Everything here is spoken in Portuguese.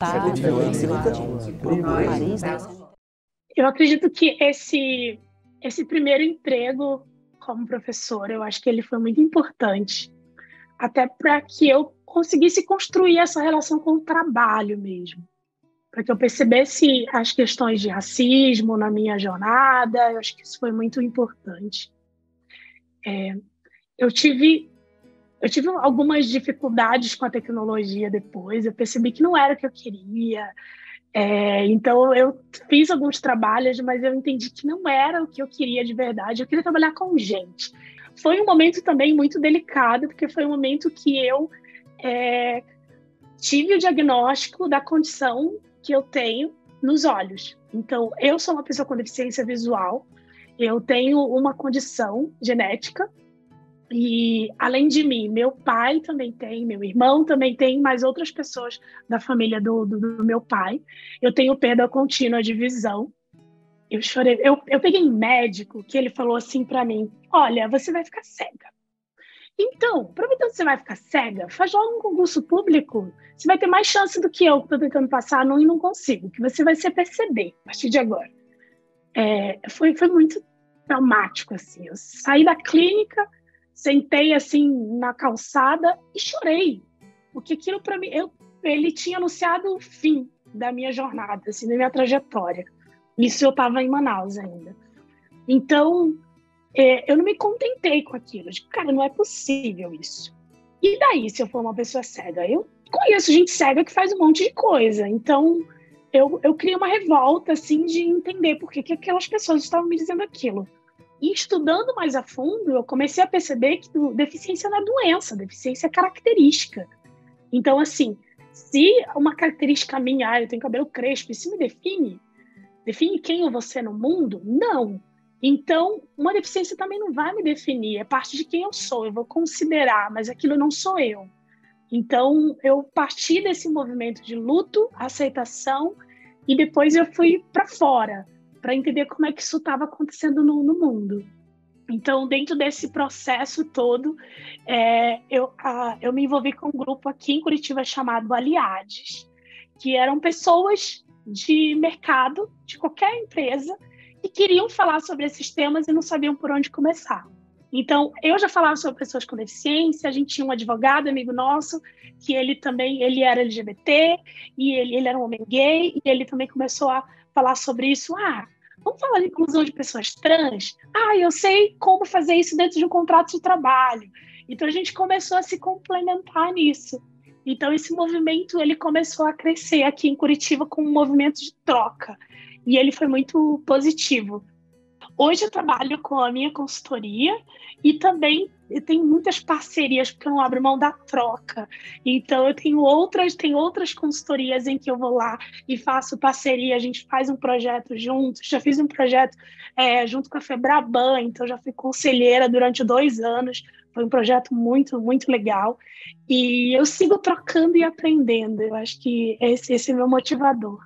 Século XVIII, nunca Paris, né? Eu acredito que esse primeiro emprego como professora, eu acho que ele foi muito importante, até para que eu conseguisse construir essa relação com o trabalho mesmo, para que eu percebesse as questões de racismo na minha jornada. Eu acho que isso foi muito importante. Eu tive algumas dificuldades com a tecnologia depois, eu percebi que não era o que eu queria. Então, eu fiz alguns trabalhos, mas eu entendi que não era o que eu queria de verdade. Eu queria trabalhar com gente. Foi um momento também muito delicado, porque foi um momento que eu tive o diagnóstico da condição que eu tenho nos olhos. Então, eu sou uma pessoa com deficiência visual, eu tenho uma condição genética, e além de mim, meu pai também tem, meu irmão também tem, mais outras pessoas da família do meu pai. Eu tenho perda contínua de visão. Eu chorei. Eu peguei um médico que ele falou assim para mim: olha, você vai ficar cega. Então, aproveitando que você vai ficar cega, faz logo um concurso público. Você vai ter mais chance do que eu, que estou tentando passar e não consigo, que você vai se perceber a partir de agora. Foi muito traumático, assim. Eu saí da clínica, sentei assim na calçada e chorei, porque aquilo para mim, ele tinha anunciado o fim da minha jornada, assim, da minha trajetória. Isso eu estava em Manaus ainda. Então, eu não me contentei com aquilo. Eu digo, cara, não é possível isso. E daí, se eu for uma pessoa cega? Eu conheço gente cega que faz um monte de coisa. Então, eu criei uma revolta, assim, de entender por que aquelas pessoas estavam me dizendo aquilo. E estudando mais a fundo, eu comecei a perceber que deficiência não é doença, deficiência é característica. Então, assim, se uma característica minha, eu tenho cabelo crespo, isso me define quem eu vou ser no mundo? Não. Então, uma deficiência também não vai me definir, é parte de quem eu sou, eu vou considerar, mas aquilo não sou eu. Então, eu parti desse movimento de luto, aceitação, e depois eu fui para fora, para entender como é que isso estava acontecendo no mundo. Então, dentro desse processo todo, eu me envolvi com um grupo aqui em Curitiba chamado Aliades, que eram pessoas de mercado, de qualquer empresa, que queriam falar sobre esses temas e não sabiam por onde começar. Então, eu já falava sobre pessoas com deficiência, a gente tinha um advogado, amigo nosso, que ele era LGBT, e ele era um homem gay, e ele também começou a falar sobre isso. Vamos falar de inclusão de pessoas trans? Eu sei como fazer isso dentro de um contrato de trabalho. Então, a gente começou a se complementar nisso. Então, esse movimento ele começou a crescer aqui em Curitiba com um movimento de troca. E ele foi muito positivo. Hoje eu trabalho com a minha consultoria e também eu tenho muitas parcerias, porque eu não abro mão da troca. Então, eu tenho outras consultorias em que eu vou lá e faço parceria, a gente faz um projeto juntos. Já fiz um projeto junto com a Febraban, então já fui conselheira durante 2 anos. Foi um projeto muito, muito legal. E eu sigo trocando e aprendendo. Eu acho que esse é o meu motivador.